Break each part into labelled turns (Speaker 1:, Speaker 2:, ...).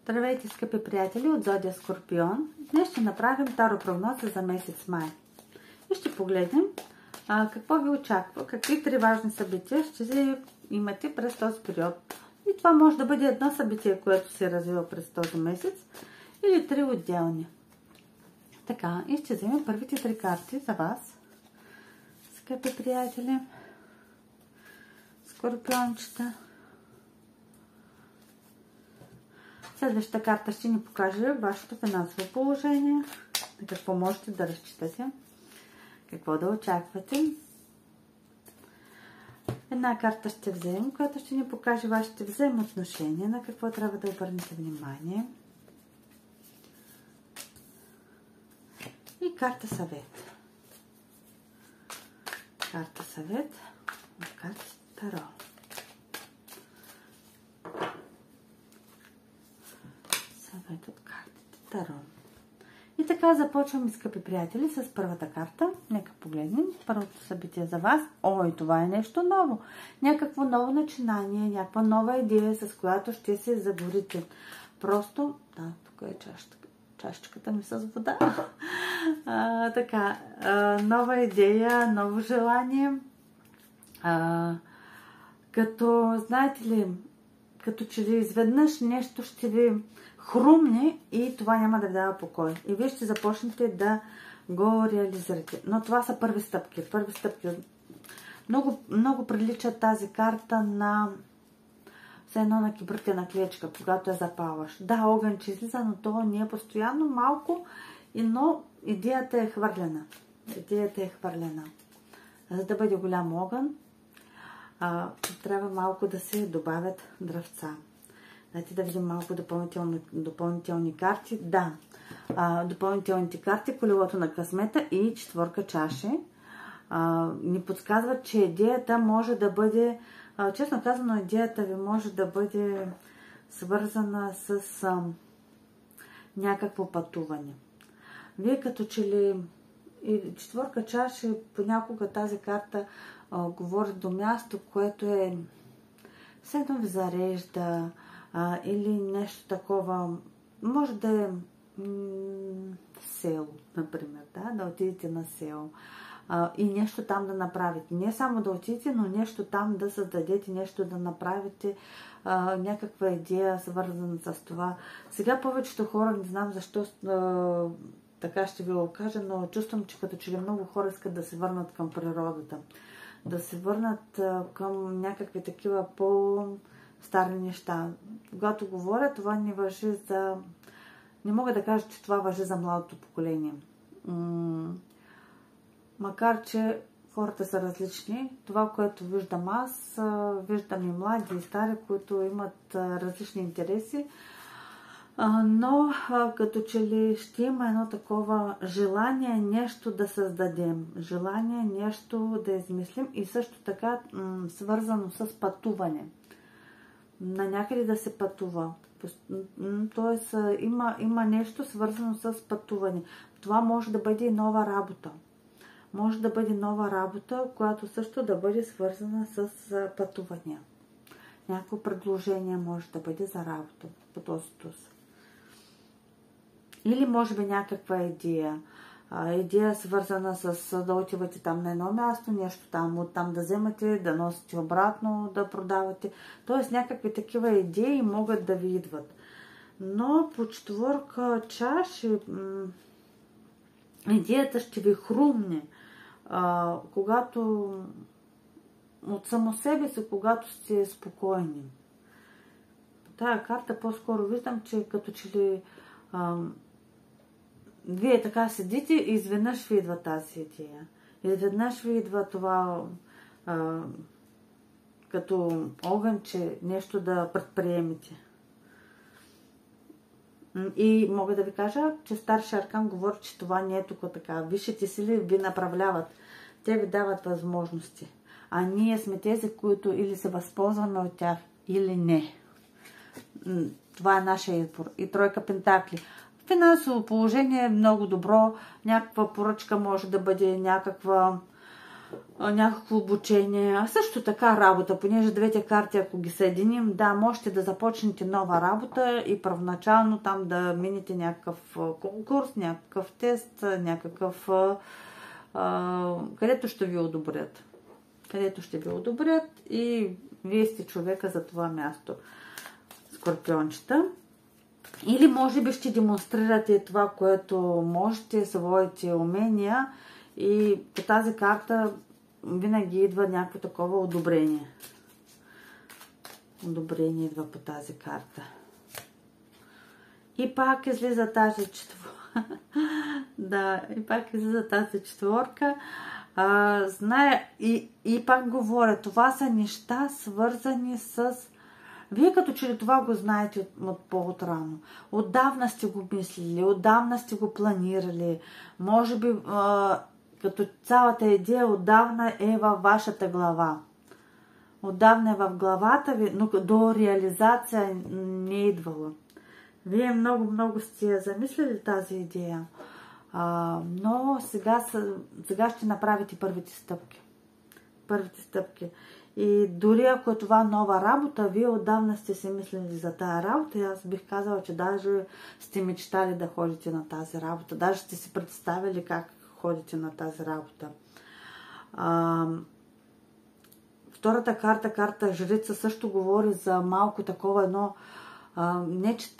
Speaker 1: Здравейте, скъпи приятели от Зодия Скорпион. Днес ще направим таропрогноза за месец май. И ще погледнем какво ви очаква, какви три важни събития ще имате през този период. И това може да бъде едно събитие, което се развива през този месец, или три отделни. Така, и ще вземем първите три карти за вас, скъпи приятели, скорпиончета. Следващата карта ще ни покаже вашето финансово положение, на какво можете да разчитате, какво да очаквате. Една карта ще вземем, която ще ни покаже вашите взаимоотношения, на какво трябва да обърнете внимание. И карта съвет. Карта съвет от карта Таро. Съвет от картите Таро. И така започваме, скъпи приятели, с първата карта. Нека погледнем първото събитие за вас. Ой, това е нещо ново. Някакво ново начинание, някаква нова идея, с която ще се заборите. Просто, да, тук е чашечката ми с вода. Така, нова идея, ново желание. Като, знаете ли, като че ли изведнъж нещо ще ви хрумне и това няма да ви дава покой. И вие ще започнете да го реализирате. Но това са първи стъпки. Първи стъпки. Много, много прилича тази карта на все едно на кибртена клечка, когато я запалваш. Да, огън че излиза, но това не е постоянно малко, но идеята е хвърлена. Идеята е хвърлена. За да бъде голям огън, трябва малко да се добавят дръвца. Дайте да видим малко допълнителни карти. Да, допълнителните карти, колелото на късмета и четворка чаши ни подсказват, че идеята може да бъде, честно казано, идеята ви може да бъде свързана с някакво пътуване. Вие като че ли и четворка чаши, понякога тази карта говори до място, което е все едно ви зарежда, или нещо такова. Може да е село, например, да отидете на село и нещо там да направите. Не само да отидете, но нещо там да създадете, нещо да направите, някаква идея свързана с това. Сега повечето хора, не знам защо така ще ви го кажа, но чувствам, че като че ли много хора искат да се върнат към природата. Да се върнат към някакви такива по-стари неща. Когато говоря, това не важи за... Не мога да кажа, че това важи за младото поколение. Макар, че хората са различни, това, което виждам аз, виждам и млади и стари, които имат различни интереси, но като че ли ще има едно такова желание нещо да създадем, желание нещо да измислим и също така свързано с пътуване. На някъде да се пътува. Тоест има нещо свързано с пътуване. Това може да бъде и нова работа. Може да бъде нова работа, която също да бъде свързана с пътувания. Някакво предложение може да бъде за работа по този туз. Или може би някаква идея. Идея свързана с да отивате там на едно място, нещо там, оттам да вземате, да носите обратно, да продавате. Тоест някакви такива идеи могат да ви идват. Но по четворка чаши идеята ще ви хрумне. Когато от само себе си, когато сте спокойни. Тая карта по-скоро виждам, че като че ли вие така седите и изведнъж ви идва тази идея. Изведнъж ви идва това като огънче нещо да предприемете. И мога да ви кажа, че старши аркан говори, че това не е тук така. Висшите сили ви направляват. Те ви дават възможности. А ние сме тези, които или се възползваме от тях, или не. Това е нашия избор. И тройка пентакли. Финансово положение е много добро. Някаква поръчка може да бъде някаква някакво обучение, а също така работа, понеже двете карти, ако ги съединим, да, можете да започнете нова работа и първоначално там да минете някакъв конкурс, някакъв тест, някакъв, където ще ви одобрят. Където ще ви одобрят и вие сте човека за това място, скорпиончета. Или може би ще демонстрирате това, което можете, своите умения и по тази карта винаги идва някакво такова одобрение. Одобрение идва по тази карта. И пак излиза тази четворка. Да, и пак излиза тази четворка. Знае, и пак говоря, това са неща свързани с... Вие като че ли това го знаете от по-отрано. Отдавна сте го мислили, отдавна сте го планирали. Може би като цялата идея отдавна е във вашата глава. Отдавна е в главата ви, но до реализация не е идвала. Вие много сте замислили тази идея. Но сега ще направите първите стъпки. Първите стъпки. И дори ако е това нова работа, вие отдавна сте си мислили за тая работа и аз бих казала, че даже сте мечтали да ходите на тази работа. Даже сте си представили как ходите на тази работа. Втората карта, карта Жрица, също говори за малко такова едно не че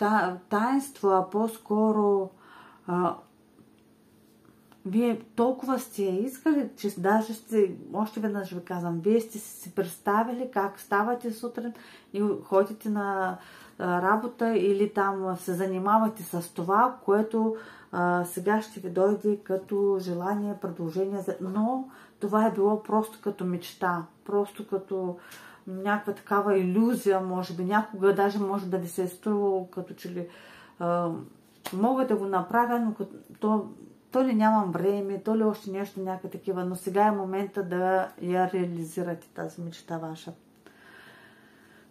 Speaker 1: таинство, а по-скоро вие толкова сте искали, че даже още веднъж ви казвам, вие сте си представили как ставате сутрин и ходите на работа или там се занимавате с това, което сега ще ви дойде като желание, предложение, но това е било просто като мечта, просто като някаква такава илюзия, може би някога даже може да ви се е струвало, като че ли мога да го направя, но то ли нямам време, то ли още нещо, някакви такива, но сега е момента да я реализирате тази мечта ваша.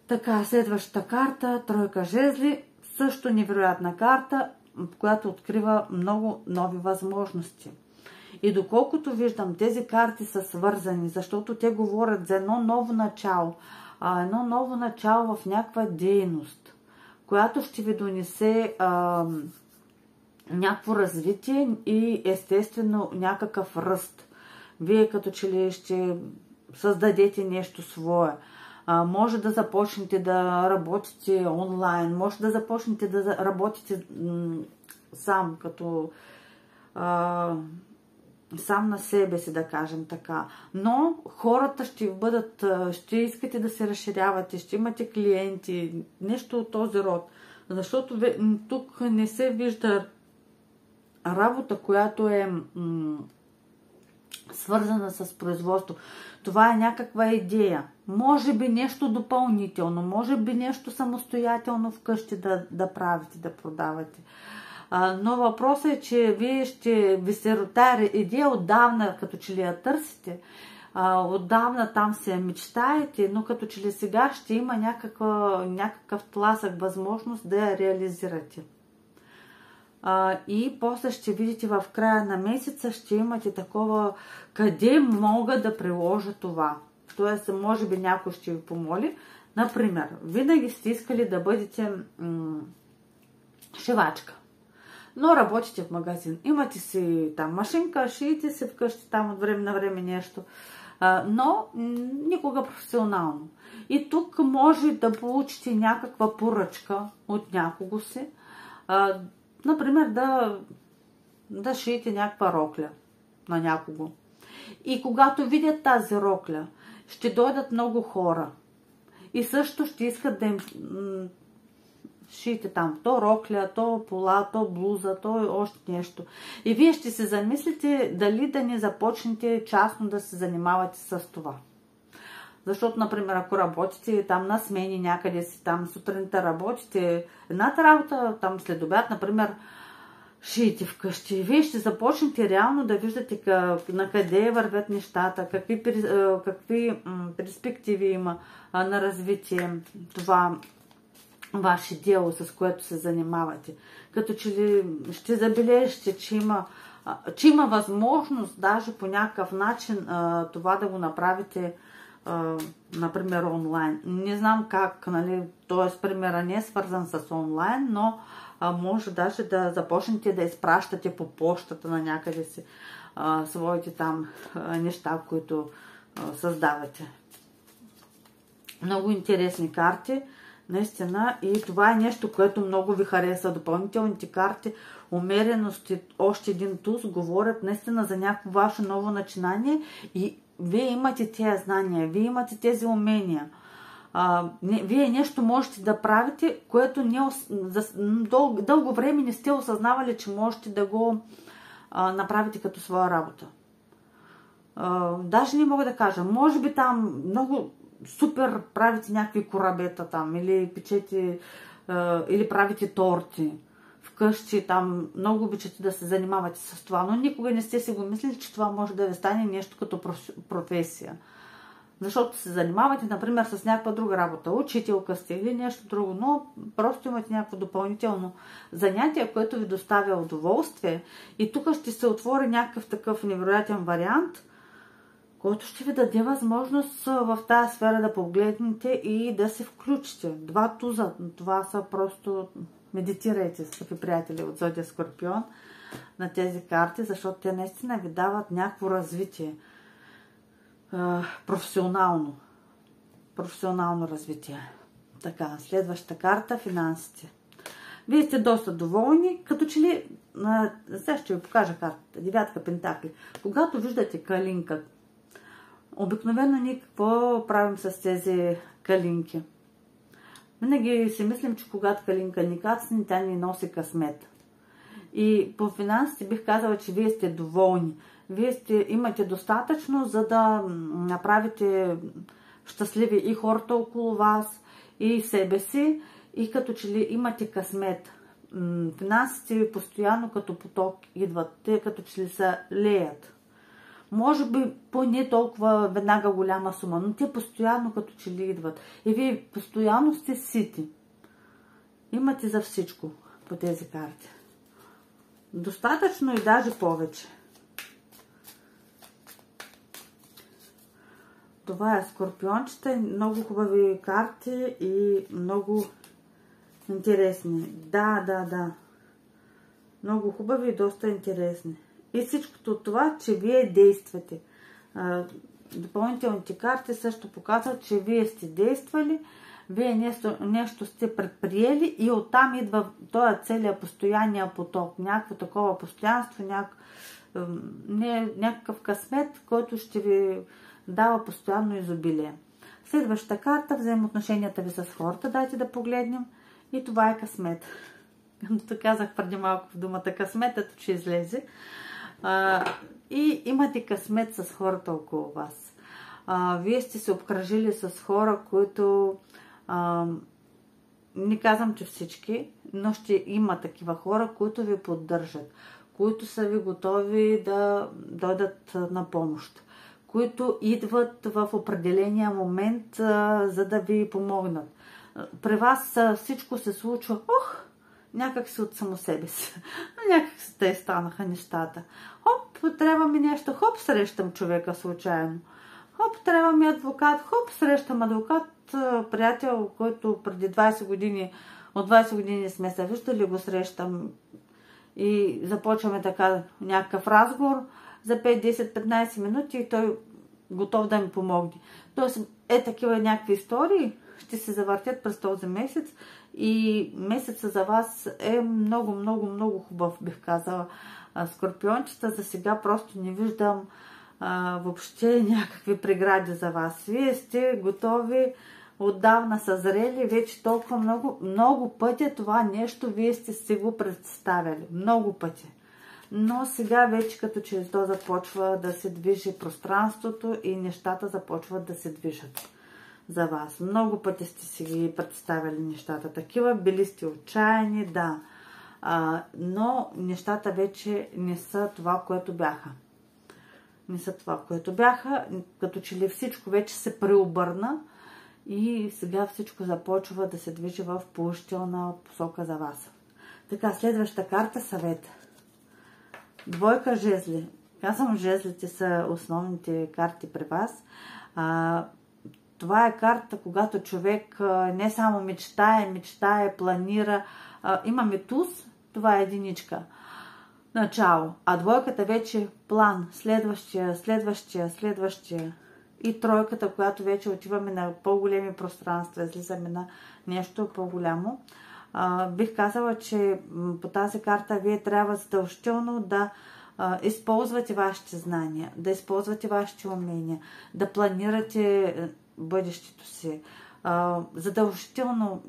Speaker 1: Така, следващата карта, тройка жезли, също невероятна карта, която открива много нови възможности. И доколкото виждам, тези карти са свързани, защото те говорят за едно ново начало. Едно ново начало в някаква дейност, която ще ви донесе някакво развитие и естествено някакъв ръст. Вие като че ли ще създадете нещо свое. Може да започнете да работите онлайн, може да започнете да работите сам, като сам на себе си, да кажем така. Но хората ще искате да се разширявате, ще имате клиенти, нещо от този род. Защото тук не се вижда работа, която е свързана с производство. Това е някаква идея. Може би нещо допълнително, може би нещо самостоятелно вкъщи да правите, да продавате. Но въпросът е, че вие ще ви се ротари идея отдавна, като че ли я търсите, отдавна там се мечтаете, но като че ли сега ще има някакъв тласък, възможност да я реализирате. И после ще видите в края на месеца, ще имате такова, къде мога да приложа това. Тоест, може би някой ще ви помоли. Например, винаги сте искали да бъдете шивачка, но работите в магазин. Имате си там машинка, шиете се вкъщи там от време на време нещо, но никога професионално. И тук може да получите някаква поръчка от някого си, например да шиете някаква рокля на някого. И когато видят тази рокля, ще дойдат много хора. И също ще искат да им шиете там то рокля, то пола, то блуза, то още нещо. И вие ще се замислите дали да не започнете частно да се занимавате с това. Защото, например, ако работите там на смени някъде си, там сутринта работите, едната работа там след обяд, например, шиете вкъщи. Вие ще започнете реално да виждате на къде вървят нещата, какви перспективи има на развитие това ваше дело, с което се занимавате. Като че ли ще забележите, че има че има възможност даже по някакъв начин това да го направите, например, онлайн. Не знам как, нали, т.е. примера не е свързан с онлайн, но може даже да започнете да изпращате по почтата на някъде си своите там неща, които създавате. Много интересни карти, наистина, и това е нещо, което много ви харесва. Допълнителните карти, умереност и още един туз говорят наистина за някакво ваше ново начинание и вие имате тези знания, вие имате тези умения. Вие нещо можете да правите, което дълго време не сте осъзнавали, че можете да го направите като своя работа. Даже не мога да кажа, може би там много супер правите някакви корабета там, или печете, или правите торти вкъщи, там много обичате да се занимавате с това, но никога не сте си го мислили, че това може да ви стане нещо като професия. Защото се занимавате, например, с някаква друга работа, учителка сте или нещо друго, но просто имате някакво допълнително занятие, което ви доставя удоволствие. И тук ще се отвори някакъв такъв невероятен вариант, който ще ви даде възможност в тази сфера да погледнете и да се включите. 2 туза, това са просто... Медитирайте, скъпи приятели от Зодия Скорпион, на тези карти, защото те наистина ви дават някакво развитие. Професионално развитие. Така, следващата карта, финансите. Вие сте доста доволни, като че ли, сега ще ви покажа картата, 9 пентакли. Когато виждате калинка, обикновено ние какво правим с тези калинки? Винаги си мислим, че когато калинка ни кацне, тя ни носи късмет. И по финансите бих казала, че вие сте доволни. Вие имате достатъчно, за да направите щастливи и хората около вас, и себе си, и като че ли имате късмет. Финансите ви постоянно като поток идват, те като че ли се леят. Може би по не толкова веднага голяма сума, но те постоянно като че ли идват. И вие постоянно сте сити. Имате за всичко по тези карти. Достатъчно и даже повече. Това е Скорпиончета. Много хубави карти и много интересни. Да. Много хубави и доста интересни. И всичкото от това, че вие действате. Допълнителните карти също показват, че вие сте действали, вие нещо сте предприели и оттам идва този целият постоянния поток. Някакво такова постоянство, някакъв късмет, който ще ви дава постоянно изобилие. Следващата карта, взаимоотношенията ви с хората, дайте да погледнем. И това е късмет. Както казах преди малко в думата късмет, ето че излезе. И имате късмет с хората около вас. Вие сте се обкръжили с хора, които не казвам, че всички, но ще има такива хора, които ви поддържат, които са ви готови да дойдат на помощ, които идват в определения момент, за да ви помогнат. При вас всичко се случва, някак си от само себе си. Някак си те станаха нещата. Хоп, трябва ми нещо, хоп, срещам човека случайно. Хоп, трябва ми адвокат, хоп, срещам адвокат, приятел, който преди 20 години, от 20 години сме се виждали, го срещам и започваме така някакъв разговор за 5, 10, 15 минути и той готов да ми помогне. Тоест, такива някакви истории ще се завъртят през този месец и месецът за вас е много, много, много хубав, бих казала. Скорпиончета, за сега просто не виждам въобще някакви прегради за вас. Вие сте готови, отдавна съзрели, вече толкова много пъти това нещо вие сте си го представили. Много пъти. Но сега вече като че то започва да се движи пространството и нещата започват да се движат за вас. Много пъти сте си ги представили нещата такива, били сте отчаяни, да. Но нещата вече не са това, което бяха. Не са това, което бяха. Като че ли всичко вече се преобърна и сега всичко започва да се движи в положителна посока за вас. Така, следващата карта, съвет. Двойка жезли. Казвам, жезлите са основните карти при вас. Това е карта, когато човек не само мечтае, планира. Имаме туз, това е единичка. Начало. А двойката вече план. Следващия. И тройката, която вече отиваме на по-големи пространства, излизаме на нещо по-голямо. Бих казала, че по тази карта вие трябва задължително да използвате вашите знания, да използвате вашите умения, да планирате бъдещето си. Задължително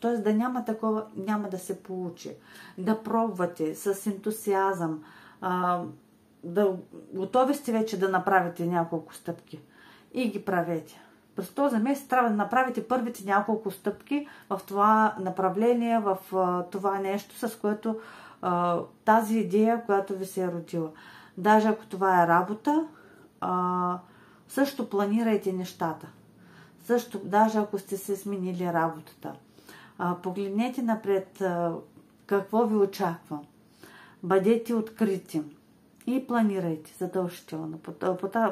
Speaker 1: т.е. да няма такова, няма да се получи. Да пробвате с ентусиазъм, готови сте вече да направите няколко стъпки и ги правете. През този месец трябва да направите първите няколко стъпки в това направление, в това нещо, с което тази идея, която ви се е родила. Даже ако това е работа, също планирайте нещата. Също, даже ако сте се сменили работата. Погледнете напред какво ви очаква. Бъдете открити и планирайте задължително.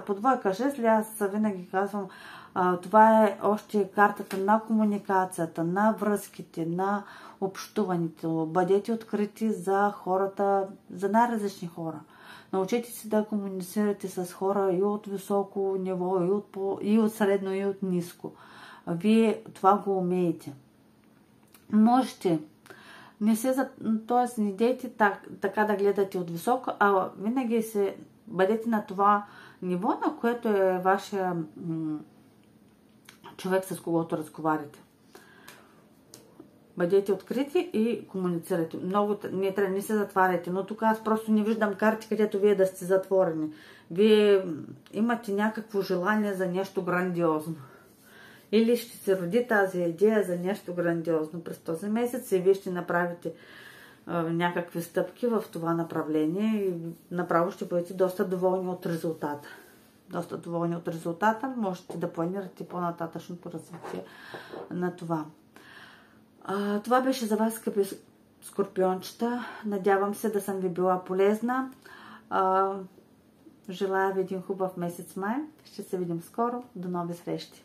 Speaker 1: По двойка жезли аз винаги казвам, това е още картата на комуникацията, на връзките, на общуването. Бъдете открити за хората, за най-различни хора. Научете се да комуницирате с хора и от високо ниво, и от средно, и от ниско. Вие това го умеете. Можете. Т.е. не дейте така да гледате от високо, а винаги бъдете на това ниво, на което е вашия човек, с когото разговаряте. Бъдете открити и комуницирайте. Не се затваряйте, но тук аз просто не виждам карти, където вие да сте затворени. Вие имате някакво желание за нещо грандиозно. Или ще се роди тази идея за нещо грандиозно през този месец и вие ще направите някакви стъпки в това направление и направо ще бъдете доста доволни от резултата. Можете да планирате по-нататъчното развитие на това. Това беше за вас, скъпи скорпиончета. Надявам се да съм ви била полезна. Желая ви един хубав месец май. Ще се видим скоро. До нови срещи!